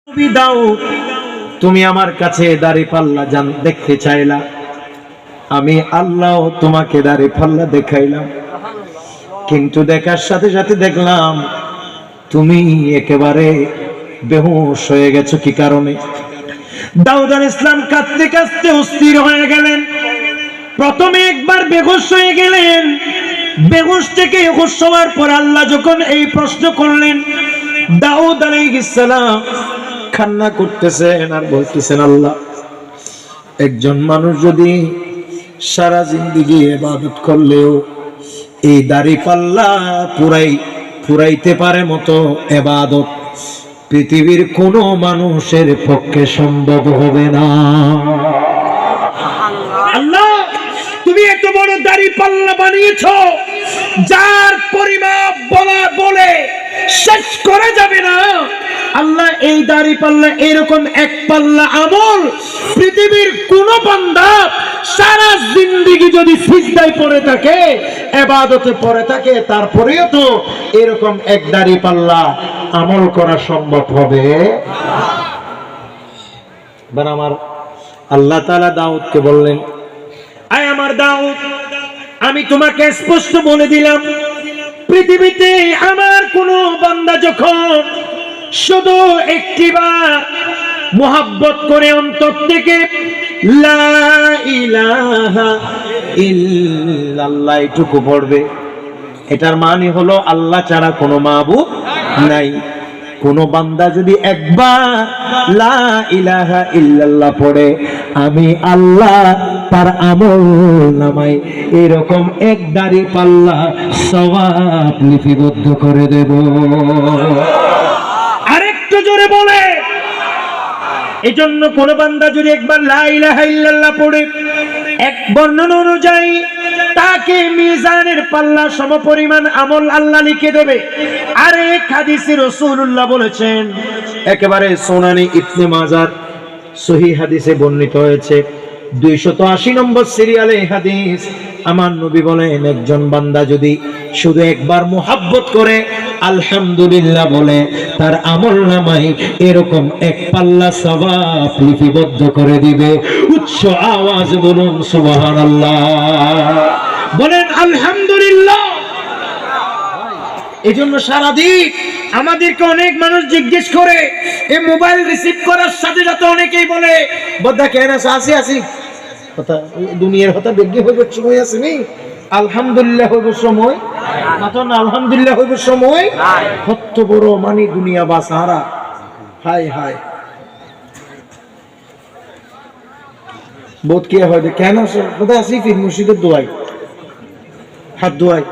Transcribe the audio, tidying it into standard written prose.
নবী দাউদ, তুমি আমার কাছে দাড়িপাল্লা দেখতে চাইলা, আমি আল্লাহ তোমাকে দাড়িপাল্লা দেখাইলাম, কিন্তু দেখার সাথে সাথে দেখলাম তুমি একেবারে বেহুশ হয়ে গেছো। কি কারণে? দাউদ আলাইহিস সালাম কাঁদতে কাঁদতে অস্থির হয়ে গেলেন। প্রথমে একবার বেহুশ হয়ে গেলেন, বেহুশ থেকে হুঁশ হওয়ার পর আল্লাহ যখন এই প্রশ্ন করলেন, দাউদ আলাইহিস সালাম কান্না করতেছেন আর বলতেছেন, আল্লাহ, একজন মানুষ যদি সারা জিন্দেগি ইবাদত করলেও এই দাড়িপাল্লা পুরাইতে পারে মতো ইবাদত পৃথিবীর কোনো মানুষের পক্ষে সম্ভব হবে না। আল্লাহ, তুমি এত বড় দাড়িপাল্লা বানিয়েছো, যার পরিমাপ বলে শেষ করা যাবে না। আল্লাহ, এই দাড়িপাল্লা এরকম এক পাল্লা আমল পৃথিবীর কোন বান্দা সারা জিন্দেগি যদি সিজদায় পড়ে থাকে, ইবাদতে পড়ে থাকে, তারপরেও তো এরকম এক দাড়িপাল্লা আমল করা সম্ভব হবে। এবার আমার আল্লাহ তাআলা দাউদকে বললেন, আয় আমার দাউদ, আমি তোমাকে স্পষ্ট বলে দিলাম, পৃথিবীতে আমার কোন বান্দা যখন শুধু একটিবার মুহাব্বত করে অন্তর থেকে লা ইলাহা ইল্লাল্লাহ এটুকু পড়বে, এটার মানে হলো আল্লাহ ছাড়া কোনো মাবুদ নাই। কোন বান্দা যদি একবার লা ইলাহা ইল্লাল্লাহ পড়ে, আমি আল্লাহ তার আমল নামায় এরকম এক দাড়িপাল্লা সওয়াব লিপিবদ্ধ করে দেব। আরেকটু জোরে বলে, এজন্য কোন বান্দা যদি একবার লা ইলাহা ইল্লাল্লাহ পড়ে, এক বর্ণনা অনুযায়ী তাকে মিজানের পাল্লা সমপরিমাণ আমল আল্লাহ লিখে দেবে। আর এক হাদিসে রাসূলুল্লাহ বলেছেন, একেবারে সুনানি ইবনে মাজার সহিহ হাদিসে বর্ণিত হয়েছে, 280 নম্বর সিরিয়ালে হাদিস, আমার নবী বলেন, একজন বান্দা যদি শুধু একবার মুহাব্বত করে আলহামদুলিল্লাহ বলে, তার আমলনামায় এরকম এক পাল্লা সওয়াব লিপিবদ্ধ করে দিবে। উচ্চ আওয়াজ বলুন সুবহানাল্লাহ, বলেন আলহামদুলিল্লাহ। এজন্য সারাদিন আমাদেরকে অনেক মানুষ জিজ্ঞেস করে, এই মোবাইল রিসিভ করার সাথে সাথে অনেকেই বলে, বদ্দা কেন আসি আসি কথা দুনিয়ার কথা বেগে হইব সময় আসেনি, আলহামদুলিল্লাহ হইব সময় মাত্র না, আলহামদুলিল্লাহ হইব সময় কত বড় মানে দুনিয়া বা সাহারা। হাই হাই বোধ কি হয় কেন আসি ফির মুর্শিদের দোয়াই হাত দোয়াই